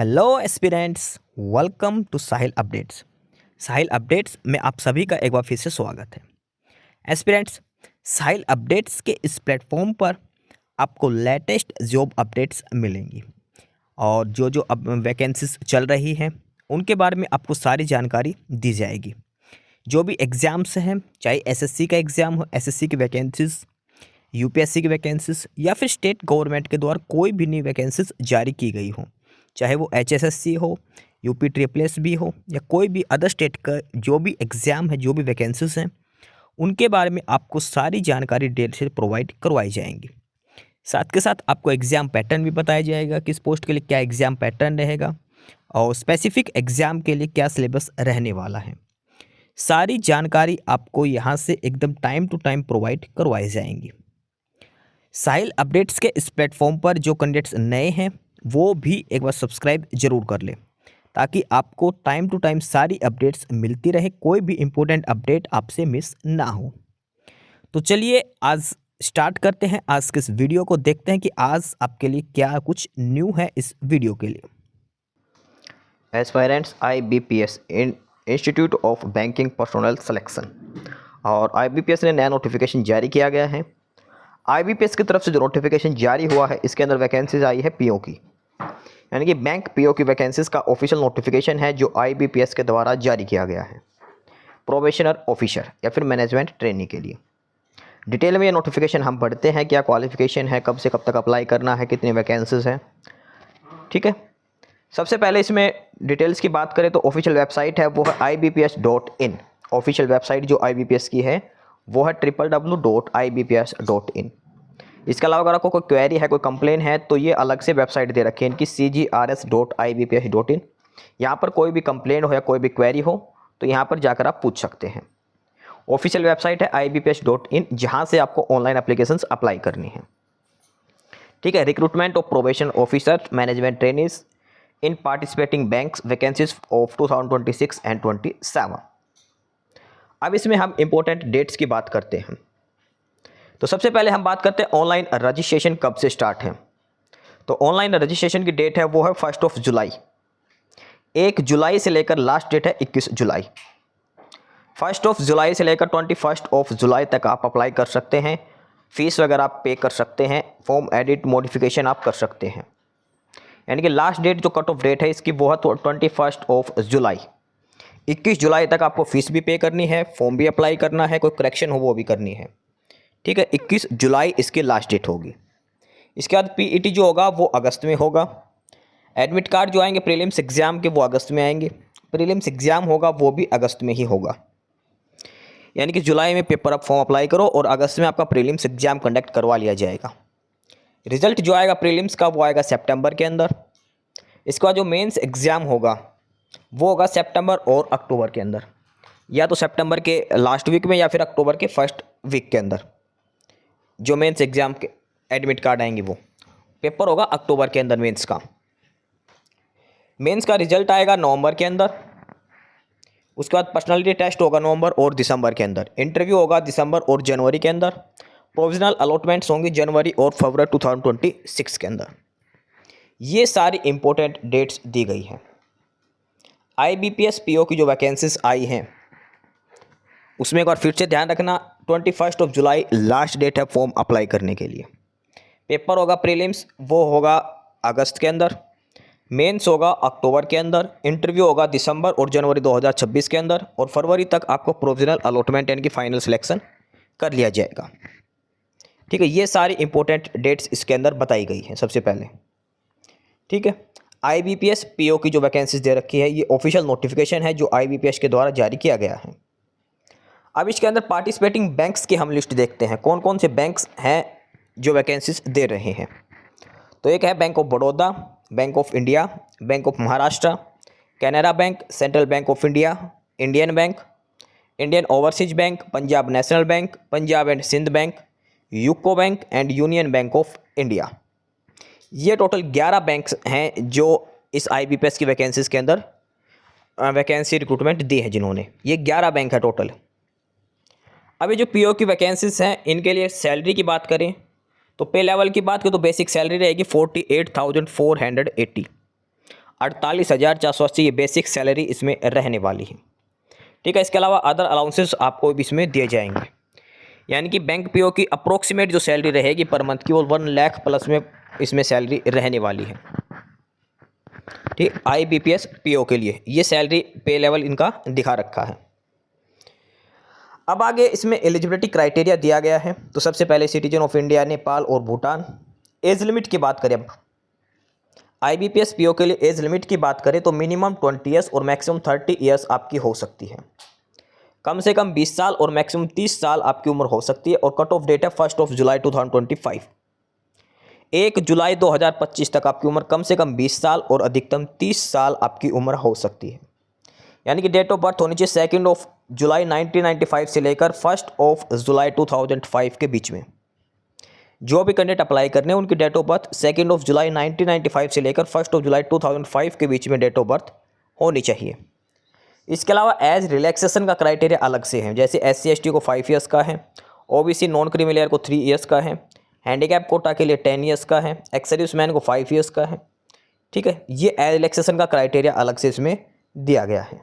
Hello aspirants, welcome to Sahil updates. Sahil updates में आप सभी का एक बार फिर से स्वागत है। एस्पिरेंट्स, साहिल अपडेट्स के इस प्लेटफॉर्म पर आपको लेटेस्ट जॉब अपडेट्स मिलेंगी और जो जो अब वैकेंसीज चल रही हैं उनके बारे में आपको सारी जानकारी दी जाएगी। जो भी एग्ज़ाम्स हैं, चाहे एसएससी का एग्ज़ाम हो, एसएससी की वैकेंसीज, यूपीएससी की वैकेंसीज या फिर स्टेट गवर्नमेंट के द्वारा कोई भी नई वैकेंसीज जारी की गई हो, चाहे वो एचएसएससी हो, यूपी ट्रिपल एस भी हो या कोई भी अदर स्टेट का जो भी एग्ज़ाम है, जो भी वैकेंसीज हैं, उनके बारे में आपको सारी जानकारी डिटेल से प्रोवाइड करवाई जाएंगी। साथ के साथ आपको एग्ज़ाम पैटर्न भी बताया जाएगा, किस पोस्ट के लिए क्या एग्ज़ाम पैटर्न रहेगा और स्पेसिफिक एग्ज़ाम के लिए क्या सिलेबस रहने वाला है। सारी जानकारी आपको यहाँ से एकदम टाइम टू टाइम प्रोवाइड करवाई जाएंगी। साहिल अपडेट्स के इस प्लेटफॉर्म पर जो कैंडिडेट्स नए हैं वो भी एक बार सब्सक्राइब जरूर कर लें ताकि आपको टाइम टू टाइम सारी अपडेट्स मिलती रहे, कोई भी इम्पोर्टेंट अपडेट आपसे मिस ना हो। तो चलिए आज स्टार्ट करते हैं आज के इस वीडियो को, देखते हैं कि आज आपके लिए क्या कुछ न्यू है इस वीडियो के लिए। Aspirants IBPS institute of banking personal selection और IBPS ने नया नोटिफिकेशन जारी किया गया है। IBPS की तरफ से जो नोटिफिकेशन जारी हुआ है इसके अंदर वैकेंसीज आई है PO की, यानी कि बैंक PO की वैकेंसीज का ऑफिशियल नोटिफिकेशन है जो IBPS के द्वारा जारी किया गया है प्रोबेशनर ऑफिसर या फिर मैनेजमेंट ट्रेनी के लिए। डिटेल में ये नोटिफिकेशन हम पढ़ते हैं, क्या क्वालिफिकेशन है, कब से कब तक अप्लाई करना है, कितनी वैकेंसीज हैं। ठीक है, सबसे पहले इसमें डिटेल्स की बात करें तो ऑफिशियल वेबसाइट है वो है ibps.in। ऑफिशियल वेबसाइट जो IBPS की है वो है www.ibps.in। इसके अलावा अगर आपको कोई क्वेरी है, कोई कंप्लेन है तो ये अलग से वेबसाइट दे रखी है इनकी cgrs.ibps.in। यहाँ पर कोई भी कंप्लेन हो या कोई भी क्वेरी हो तो यहाँ पर जाकर आप पूछ सकते हैं। ऑफिशियल वेबसाइट है ibps.in जहाँ से आपको ऑनलाइन एप्लीकेशंस अप्लाई करनी है। ठीक है, recruitment of probation officer management trainees in participating banks vacancies of 2026 and 27। अब इसमें हम इंपॉर्टेंट डेट्स की बात करते हैं। तो सबसे पहले हम बात करते हैं ऑनलाइन रजिस्ट्रेशन कब से स्टार्ट है। तो ऑनलाइन रजिस्ट्रेशन की डेट है वो है 1 जुलाई। 1 जुलाई से लेकर लास्ट डेट है 21 जुलाई। 1 जुलाई से लेकर 21 जुलाई तक आप अप्लाई कर सकते हैं। फीस वगैरह आप पे कर सकते हैं, फॉर्म एडिट मॉडिफिकेशन आप कर सकते हैं। यानी कि लास्ट डेट जो कट ऑफ डेट है इसकी वो है 21 जुलाई। 21 जुलाई तक आपको फीस भी पे करनी है, फॉर्म भी अप्लाई करना है, कोई करेक्शन हो वो भी करनी है। ठीक है, 21 जुलाई इसकी लास्ट डेट होगी। इसके बाद PET जो होगा वो अगस्त में होगा। एडमिट कार्ड जो आएंगे प्रीलिम्स एग्ज़ाम के वो अगस्त में आएंगे। प्रीलिम्स एग्ज़ाम होगा वो भी अगस्त में ही होगा। यानी कि जुलाई में पेपर आप फॉर्म अप्लाई करो और अगस्त में आपका प्रीलिम्स एग्ज़ाम कंडक्ट करवा लिया जाएगा। रिजल्ट जो आएगा प्रीलिम्स का वो आएगा सितंबर के अंदर। इसके बाद जो मेंस एग्ज़ाम होगा वो होगा सितंबर और अक्टूबर के अंदर, या तो सितंबर के लास्ट वीक में या फिर अक्टूबर के फर्स्ट वीक के अंदर जो मेंस एग्ज़ाम के एडमिट कार्ड आएंगे वो पेपर होगा अक्टूबर के अंदर। मेंस का रिजल्ट आएगा नवंबर के अंदर। उसके बाद पर्सनालिटी टेस्ट होगा नवंबर और दिसंबर के अंदर। इंटरव्यू होगा दिसंबर और जनवरी के अंदर। प्रोविजनल अलॉटमेंट्स होंगी जनवरी और फरवरी 2026 के अंदर। ये सारी इंपॉर्टेंट डेट्स दी गई हैं। IBPS PO की जो वैकेंसीज आई हैं उसमें एक बार फिर से ध्यान रखना, 21 जुलाई लास्ट डेट है फॉर्म अप्लाई करने के लिए। पेपर होगा प्रीलिम्स वो होगा अगस्त के अंदर। मेंस होगा अक्टूबर के अंदर। इंटरव्यू होगा दिसंबर और जनवरी 2026 के अंदर और फरवरी तक आपको प्रोविजनल अलॉटमेंट यानी कि फाइनल सिलेक्शन कर लिया जाएगा। ठीक है, ये सारी इंपॉर्टेंट डेट्स इसके अंदर बताई गई हैं सबसे पहले। ठीक है, IBPS PO की जो वैकेंसीज दे रखी है ये ऑफिशियल नोटिफिकेशन है जो IBPS के द्वारा जारी किया गया है। अब इसके अंदर पार्टिसिपेटिंग बैंक्स की हम लिस्ट देखते हैं, कौन कौन से बैंक्स हैं जो वैकेंसीज दे रहे हैं। तो एक है bank of Baroda, bank of India, bank of Maharashtra, Canara bank, central bank of India, Indian bank, Indian overseas bank, Punjab national bank, Punjab and Sindh bank, UCO bank and union bank of India. ये टोटल 11 बैंक्स हैं जो इस IBPS की vacancies के अंदर vacancy recruitment दी है जिन्होंने। ये 11 बैंक है टोटल। अभी जो PO की वैकेंसीज हैं इनके लिए सैलरी की बात करें तो पे लेवल की बात करें तो बेसिक सैलरी रहेगी 48,480। 48,480 ये बेसिक सैलरी इसमें रहने वाली है। ठीक है, इसके अलावा अदर अलाउंसेस आपको भी इसमें दिए जाएंगे, यानी कि बैंक पीओ की अप्रोक्सीमेट जो सैलरी रहेगी पर मंथ की वो 1 लाख प्लस में इसमें सैलरी रहने वाली है। ठीक, IBPS पीओ के लिए ये सैलरी पे लेवल इनका दिखा रखा है। अब आगे इसमें एलिजिबिलिटी क्राइटेरिया दिया गया है। तो सबसे पहले सिटीजन ऑफ इंडिया, नेपाल और भूटान। एज लिमिट की बात करें, अब IBPS पीओ के लिए एज लिमिट की बात करें तो मिनिमम 20 ईयर्स और मैक्सिमम 30 ईयर्स आपकी हो सकती है। कम से कम 20 साल और मैक्सिमम 30 साल आपकी उम्र हो सकती है। और कट ऑफ डेट है 1 जुलाई 2025। 1 जुलाई 2025 तक आपकी उम्र कम से कम 20 साल और अधिकतम 30 साल आपकी उम्र हो सकती है। यानी कि डेट ऑफ बर्थ होनी चाहिए 2 जुलाई 1995 से लेकर 1 जुलाई 2005 के बीच में। जो भी कैंडिडेट अप्लाई करने हैं उनकी डेट ऑफ बर्थ 2 जुलाई 1995 से लेकर 1 जुलाई 2005 के बीच में डेट ऑफ बर्थ होनी चाहिए। इसके अलावा एज रिलैक्सेशन का क्राइटेरिया अलग से है, जैसे SC ST को 5 ईयर्स का है, OBC नॉन क्रीमी को 3 ईयर्स का है, हैंडीकैप कोटा के लिए 10 ईयर्स का है, एक्स सर्विसमैन को 5 ईयर्स का है। ठीक है, ये एज रिलैक्सेशन का क्राइटेरिया अलग से इसमें दिया गया है।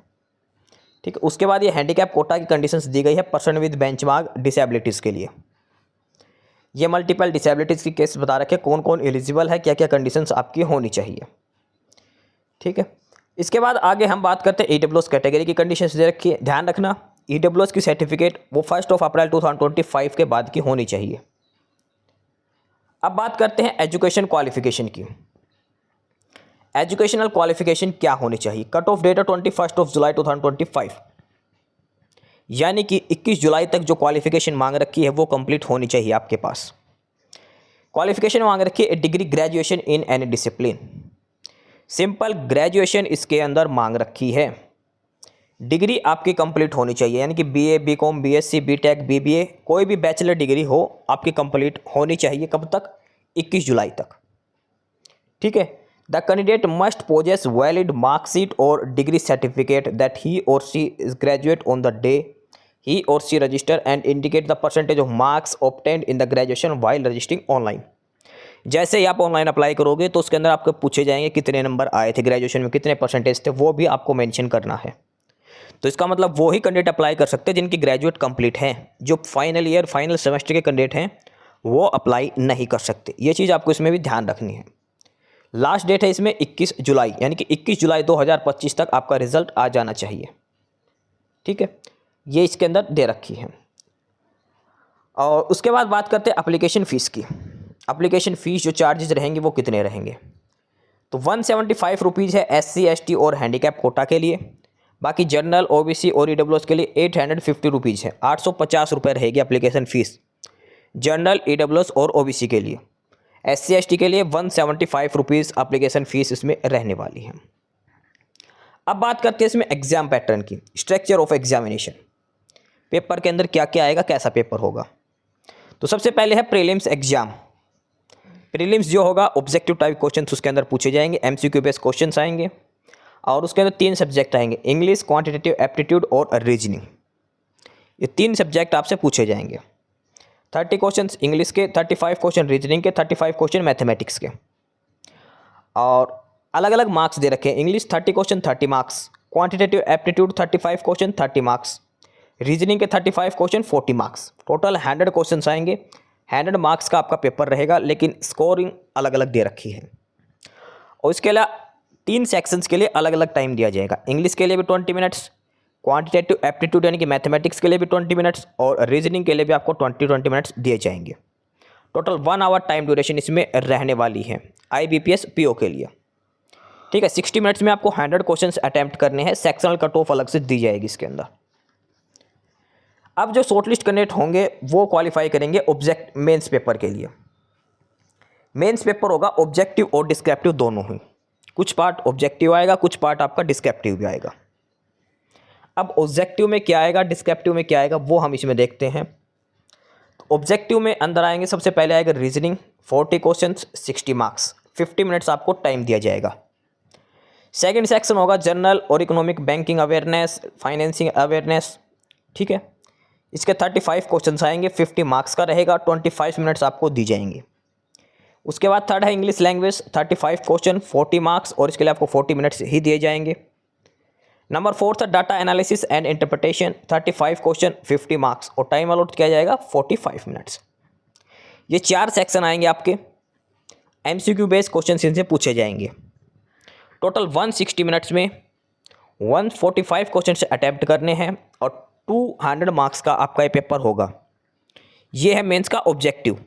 ठीक है, उसके बाद ये हैंडीकैप कोटा की कंडीशंस दी गई है पर्सन विद बेंचमार्क डिसेबिलिटीज़ के लिए। ये मल्टीपल डिसेबिलिटीज़ की केस बता रखे कौन कौन एलिजिबल है, क्या क्या कंडीशंस आपकी होनी चाहिए। ठीक है, इसके बाद आगे हम बात करते हैं EWS कैटेगरी की कंडीशंस दे रखी है। ध्यान रखना EWS की सर्टिफिकेट वो 1 अप्रैल 2025 के बाद की होनी चाहिए। अब बात करते हैं एजुकेशन क्वालिफिकेशन की। एजुकेशनल क्वालिफिकेशन क्या होनी चाहिए। कट ऑफ डेट है 21 जुलाई 2025, यानी कि 21 जुलाई तक जो क्वालिफिकेशन मांग रखी है वो कंप्लीट होनी चाहिए आपके पास। क्वालिफिकेशन मांग रखी है degree graduation in any discipline. Simple graduation इसके अंदर मांग रखी है। डिग्री आपकी कंप्लीट होनी चाहिए, यानी कि BA BCom BSc BTech BBA कोई भी बैचलर डिग्री हो आपकी कंप्लीट होनी चाहिए। कब तक? 21 जुलाई तक। ठीक है, the candidate must possess valid marksheet or degree certificate that he or she is graduate on the day he or she register and indicate the percentage of marks obtained in the graduation while registering online. जैसे ही आप online apply करोगे तो उसके अंदर आपको पूछे जाएंगे कितने नंबर आए थे ग्रेजुएशन में, कितने परसेंटेज थे, वो भी आपको मेंशन करना है। तो इसका मतलब वो ही कैंडिडेट अप्लाई कर सकते हैं जिनकी ग्रेजुएट कंप्लीट हैं। जो फाइनल ईयर फाइनल सेमेस्टर के कैंडिडेट हैं वो अप्लाई नहीं कर सकते। ये चीज़ आपको इसमें भी ध्यान रखनी है। लास्ट डेट है इसमें 21 जुलाई, यानी कि 21 जुलाई 2025 तक आपका रिजल्ट आ जाना चाहिए। ठीक है, ये इसके अंदर दे रखी है। और उसके बाद बात करते हैं एप्लीकेशन फ़ीस की। एप्लीकेशन फ़ीस जो चार्जेस रहेंगे वो कितने रहेंगे, तो 175 रुपीज़ है SC ST और हैंडीकैप कोटा के लिए। बाकी जनरल OBC और EWS के लिए 850 रुपीज़ है, 850 रुपये रहेगी एप्लीकेशन फ़ीस जनरल EWS और OBC के लिए। SC ST के लिए 175 रुपीज़ एप्लीकेशन फ़ीस इसमें रहने वाली है। अब बात करते हैं इसमें एग्ज़ाम पैटर्न की। स्ट्रक्चर ऑफ एग्जामिनेशन, पेपर के अंदर क्या क्या आएगा, कैसा पेपर होगा। तो सबसे पहले है प्रीलिम्स एग्ज़ाम। प्रीलिम्स जो होगा ऑब्जेक्टिव टाइप क्वेश्चन उसके अंदर पूछे जाएंगे, MCQ बेस्ड क्वेश्चन आएंगे और उसके अंदर 3 सब्जेक्ट आएंगे, इंग्लिश, क्वांटिटेटिव एप्टीट्यूड और रीजनिंग। ये 3 सब्जेक्ट आपसे पूछे जाएंगे। 30 क्वेश्चन इंग्लिश के, 35 क्वेश्चन रीजनिंग के, 35 क्वेश्चन मैथमेटिक्स के। और अलग अलग मार्क्स दे रखे हैं। English 30 question 30 marks, quantitative aptitude 35 question 30 marks, reasoning के 35 क्वेश्चन 40 मार्क्स। टोटल 100 क्वेश्चन आएंगे। 100 मार्क्स का आपका पेपर रहेगा, लेकिन स्कोरिंग अलग अलग दे रखी है। और इसके अलावा 3 सेक्शंस के लिए अलग अलग टाइम दिया जाएगा। इंग्लिश के लिए भी 20 मिनट्स, क्वांटिटेटिव एप्टीट्यूड यानी कि मैथमेटिक्स के लिए भी 20 मिनट्स और रीजनिंग के लिए भी आपको 20 मिनट्स दिए जाएंगे। टोटल 1 आवर टाइम ड्यूरेशन इसमें रहने वाली है IBPS PO के लिए। ठीक है, 60 मिनट्स में आपको 100 क्वेश्चंस अटैम्प्ट करने हैं। सेक्शनल कट ऑफ अलग से दी जाएगी इसके अंदर। अब जो शॉर्टलिस्ट कैंडिडेट होंगे वो क्वालिफाई करेंगे ऑब्जेक्ट मेंस पेपर के लिए। मेंस पेपर होगा ऑब्जेक्टिव और डिस्क्रिप्टिव दोनों ही। कुछ पार्ट ऑब्जेक्टिव आएगा, कुछ पार्ट आपका डिस्क्रिप्टिव भी आएगा। अब ऑब्जेक्टिव में क्या आएगा, डिस्क्रिप्टिव में क्या आएगा, वो हम इसमें देखते हैं। ऑब्जेक्टिव में अंदर आएंगे, सबसे पहले आएगा रीजनिंग 40 क्वेश्चन 60 मार्क्स, 50 मिनट्स आपको टाइम दिया जाएगा। सेकंड सेक्शन होगा जनरल और economic banking awareness, financing awareness. ठीक है, इसके 35 क्वेश्चन आएंगे, 50 मार्क्स का रहेगा, 25 मिनट्स आपको दी जाएंगे। उसके बाद थर्ड है इंग्लिश लैंग्वेज, 35 क्वेश्चन 40 मार्क्स, और इसके लिए आपको 40 मिनट्स ही दिए जाएंगे। नंबर फोर्थ है data analysis and interpretation, 35 question 50 marks, और टाइम अलॉट किया जाएगा 45 मिनट्स। ये 4 सेक्शन आएंगे आपके, MCQ बेस्ड क्वेश्चन इनसे पूछे जाएंगे। टोटल 160 मिनट्स में 145 क्वेश्चन से अटैम्प्ट करने हैं और 200 मार्क्स का आपका ये पेपर होगा। ये है मेंस का ऑब्जेक्टिव,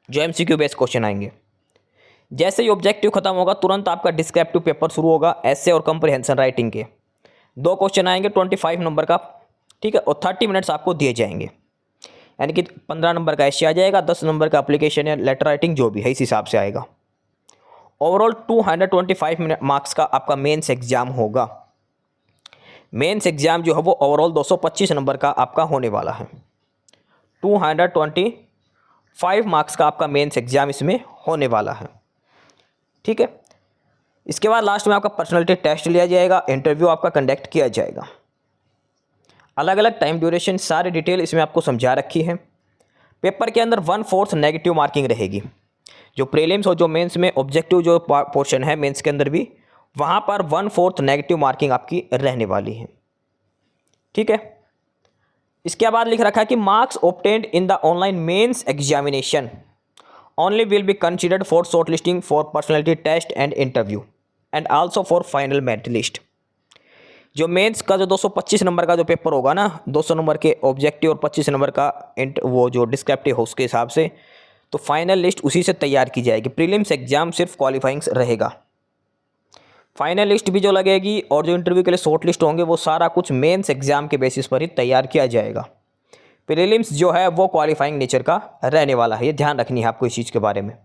जो MCQ बेस्ड क्वेश्चन आएंगे। जैसे ही ऑब्जेक्टिव खत्म होगा तुरंत आपका डिस्क्रिप्टिव पेपर शुरू होगा, ऐसे और कंप्रिहेंशन राइटिंग के 2 क्वेश्चन आएंगे 25 नंबर का, ठीक है, और 30 मिनट्स आपको दिए जाएंगे, यानी कि 15 नंबर का ऐसे आ जाएगा, 10 नंबर का एप्लीकेशन या लेटर राइटिंग जो भी है इस हिसाब से आएगा। ओवरऑल 225 मार्क्स का आपका मेंस एग्जाम होगा। मेंस एग्जाम जो है वो ओवरऑल 225 नंबर का आपका होने वाला है। 225 मार्क्स का आपका मेंस एग्जाम इसमें होने वाला है, ठीक है। इसके बाद लास्ट में आपका पर्सनालिटी टेस्ट लिया जाएगा, इंटरव्यू आपका कंडक्ट किया जाएगा। अलग अलग टाइम ड्यूरेशन सारी डिटेल इसमें आपको समझा रखी है। पेपर के अंदर 1/4 नेगेटिव मार्किंग रहेगी। जो प्रीलिम्स और जो मेंस में ऑब्जेक्टिव जो पोर्शन है मेंस के अंदर भी, वहाँ पर 1/4 नेगेटिव मार्किंग आपकी रहने वाली है, ठीक है। इसके बाद लिख रखा है कि marks obtained in the online mains examination only will be considered for shortlisting for personality test and interview and also for final merit list. जो मेंस का जो 225 नंबर का जो पेपर होगा ना, 200 नंबर के ऑब्जेक्टिव और 25 नंबर का वो जो डिस्क्रिप्टिव हो उसके हिसाब से, तो फाइनल लिस्ट उसी से तैयार की जाएगी। प्रीलिम्स एग्जाम सिर्फ क्वालिफाइंग्स रहेगा, फाइनल लिस्ट भी जो लगेगी और जो इंटरव्यू के लिए शॉर्ट लिस्ट होंगे वो सारा कुछ मेंस एग्जाम के बेसिस पर ही तैयार किया जाएगा। प्रीलिम्स जो है वो क्वालिफाइंग नेचर का रहने वाला है, ये ध्यान रखनी है आपको इस चीज़ के बारे में।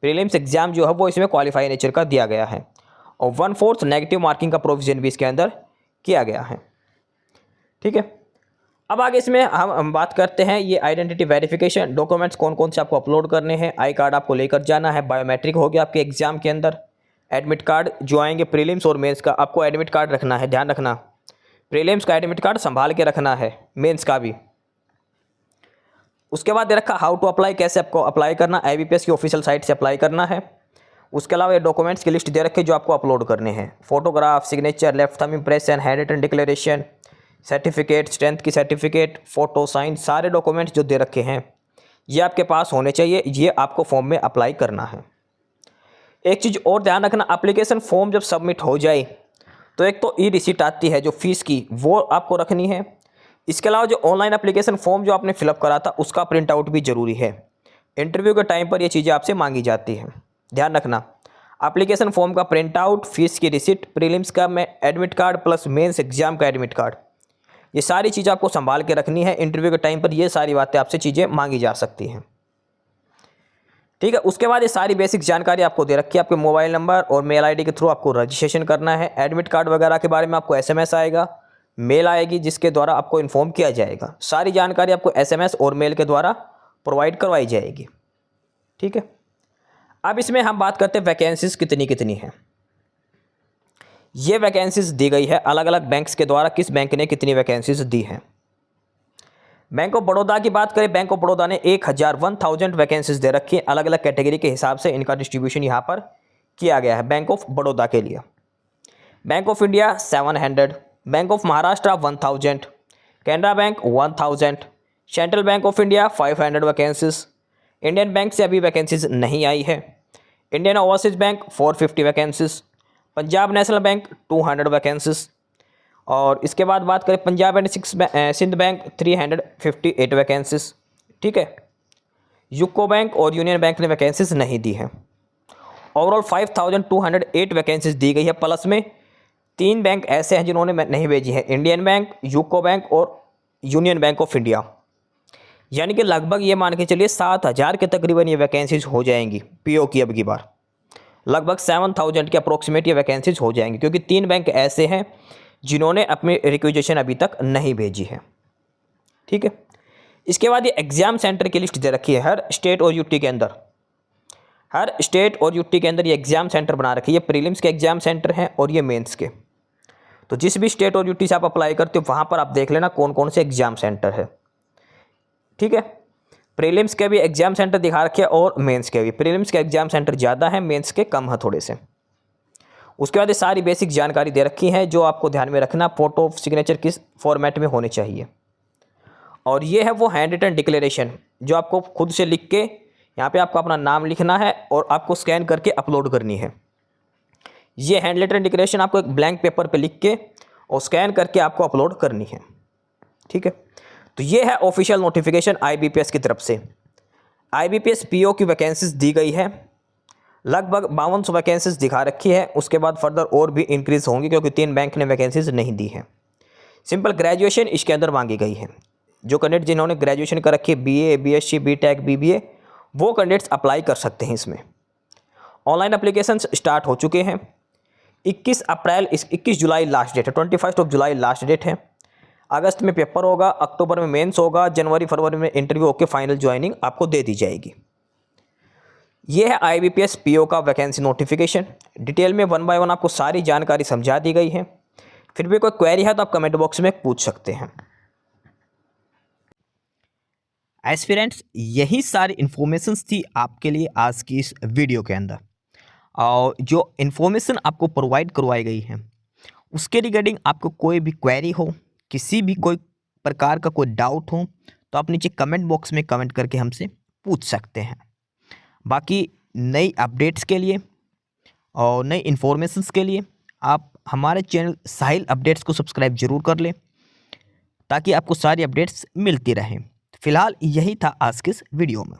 प्रीलिम्स एग्जाम जो है वो इसमें क्वालिफाइंग नेचर का दिया गया है और 1/4 नेगेटिव मार्किंग का प्रोविजन भी इसके अंदर किया गया है, ठीक है। अब आगे इसमें हम बात करते हैं ये आइडेंटिटी वेरिफिकेशन। डॉक्यूमेंट्स कौन कौन से आपको अपलोड करने हैं। आई कार्ड आपको लेकर जाना है, बायोमेट्रिक हो गया आपके एग्जाम के अंदर, एडमिट कार्ड जो आएंगे प्रीलिम्स और मेंस का, आपको एडमिट कार्ड रखना है, ध्यान रखना। प्रीलिम्स का एडमिट कार्ड संभाल के रखना है, मेंस का भी। उसके बाद दे रखा हाउ टू अप्लाई, कैसे आपको अप्लाई करना, IBPS की ऑफिशियल साइट से अप्लाई करना है। उसके अलावा ये डॉक्यूमेंट्स की लिस्ट दे रखे जो आपको अपलोड करने हैं। Photograph, signature, left thumb impression, handwritten declaration, certificate, strength की सर्टिफिकेट, फोटो, साइन, सारे डॉक्यूमेंट्स जो दे रखे हैं ये आपके पास होने चाहिए। ये आपको फॉर्म में अप्लाई करना है। एक चीज़ और ध्यान रखना, एप्लीकेशन फॉर्म जब सबमिट हो जाए तो एक तो ई-रिसीट आती है जो फीस की, वो आपको रखनी है। इसके अलावा जो ऑनलाइन एप्लीकेशन फॉर्म जो आपने फिलअप करा था उसका प्रिंट आउट भी ज़रूरी है। इंटरव्यू के टाइम पर ये चीज़ें आपसे मांगी जाती हैं, ध्यान रखना। एप्लीकेशन फॉर्म का प्रिंट आउट, फीस की रिसिट, प्रीलिम्स का admit card plus mains exam का एडमिट कार्ड, ये सारी चीज़ें आपको संभाल के रखनी है। इंटरव्यू के टाइम पर ये सारी बातें आपसे चीज़ें मांगी जा सकती हैं, ठीक है। उसके बाद ये सारी बेसिक जानकारी आपको दे रखी है। आपके मोबाइल नंबर और मेल आईडी के थ्रू आपको रजिस्ट्रेशन करना है। एडमिट कार्ड वगैरह के बारे में आपको SMS आएगा, मेल आएगी जिसके द्वारा आपको इन्फॉर्म किया जाएगा। सारी जानकारी आपको SMS और मेल के द्वारा प्रोवाइड करवाई जाएगी, ठीक है। अब इसमें हम बात करते हैं वैकेंसीज कितनी कितनी हैं। ये वैकेंसीज दी गई है अलग अलग बैंक्स के द्वारा, किस बैंक ने कितनी वैकेंसीज दी हैं। बैंक ऑफ बड़ौदा की बात करें, बैंक ऑफ बड़ौदा ने 1000 वैकेंसीज दे रखी हैं। अलग अलग कैटेगरी के हिसाब से इनका डिस्ट्रीब्यूशन यहाँ पर किया गया है बैंक ऑफ बड़ौदा के लिए। Bank of India 700, bank of Maharashtra 1000, Canara bank 1000, central bank of India 500 vacancies. Indian bank से अभी वैकेंसीज नहीं आई है। Indian overseas bank 450 vacancies, Punjab national bank 200 vacancies, और इसके बाद बात करें Punjab and Sindh bank 358 vacancies, ठीक है। यूको बैंक और यूनियन बैंक ने वैकेंसीज नहीं दी है। ओवरऑल 5208 वैकेंसीज दी गई है। प्लस में 3 बैंक ऐसे हैं जिन्होंने नहीं भेजी है, इंडियन बैंक, यूको बैंक और यूनियन बैंक ऑफ इंडिया। यानी कि लगभग ये मान के चलिए 7000 के तकरीबन ये वैकेंसीज हो जाएंगी PO की। अब की बार लगभग 7000 के अप्रोक्सीमेट ये वैकेंसीज हो जाएंगी, क्योंकि 3 बैंक ऐसे हैं जिन्होंने अपनी रिक्वेजिशन अभी तक नहीं भेजी है, ठीक है। इसके बाद ये एग्ज़ाम सेंटर की लिस्ट दे रखी है। हर स्टेट और यूटी के अंदर, हर स्टेट और यूटी के अंदर ये एग्ज़ाम सेंटर बना रखी है। ये प्रीलिम्स के एग्ज़ाम सेंटर हैं और ये मेंस के। तो जिस भी स्टेट और यूटी से आप अप्लाई करते हो वहाँ पर आप देख लेना कौन कौन से एग्ज़ाम सेंटर है, ठीक है। प्रीलिम्स के भी एग्जाम सेंटर दिखा रखे हैं और मेंस के भी। प्रीलिम्स के एग्जाम सेंटर ज़्यादा है, मेंस के कम है थोड़े से। उसके बाद ये सारी बेसिक जानकारी दे रखी है जो आपको ध्यान में रखना, फोटो सिग्नेचर किस फॉर्मेट में होने चाहिए। और ये है वो हैंड रिटन डिक्लेरेशन जो आपको खुद से लिख के यहाँ पे आपको अपना नाम लिखना है और आपको स्कैन करके अपलोड करनी है। ये हैंड रिटन डिक्लेरेशन आपको एक ब्लैंक पेपर पे लिख के और स्कैन करके आपको अपलोड करनी है, ठीक है। तो ये है ऑफिशियल नोटिफिकेशन IBPS की तरफ से। IBPS PO की वैकेंसीज दी गई है, लगभग 5200 वैकेंसीज दिखा रखी है। उसके बाद फर्दर और भी इंक्रीज होंगी क्योंकि 3 बैंक ने वैकेंसीज नहीं दी है। सिंपल ग्रेजुएशन इसके अंदर मांगी गई है। जो कैंडिडेट जिन्होंने ग्रेजुएशन कर रखी है, BA, BSc, BTech, BBA, वो कैंडिडेट्स अप्लाई कर सकते हैं इसमें। ऑनलाइन एप्लीकेशन स्टार्ट हो चुके हैं। 21 जुलाई लास्ट डेट है, 21 जुलाई लास्ट डेट है। अगस्त में पेपर होगा, अक्टूबर में मेंस होगा, जनवरी फरवरी में इंटरव्यू होकर फाइनल ज्वाइनिंग आपको दे दी जाएगी। ये है IBPS PO का वैकेंसी नोटिफिकेशन। डिटेल में 1 बाय 1 आपको सारी जानकारी समझा दी गई है। फिर भी कोई क्वेरी है तो आप कमेंट बॉक्स में पूछ सकते हैं। एस्पिरेंट्स, यही सारी इन्फॉर्मेशंस थी आपके लिए आज की इस वीडियो के अंदर। और जो इन्फॉर्मेशन आपको प्रोवाइड करवाई गई है उसके रिगार्डिंग आपको कोई भी क्वेरी हो, किसी भी कोई प्रकार का कोई डाउट हो तो आप नीचे कमेंट बॉक्स में कमेंट करके हमसे पूछ सकते हैं। बाकी नई अपडेट्स के लिए और नई इन्फॉर्मेशंस के लिए आप हमारे चैनल साहिल अपडेट्स को सब्सक्राइब जरूर कर लें ताकि आपको सारी अपडेट्स मिलती रहें। फिलहाल यही था आज के इस वीडियो में।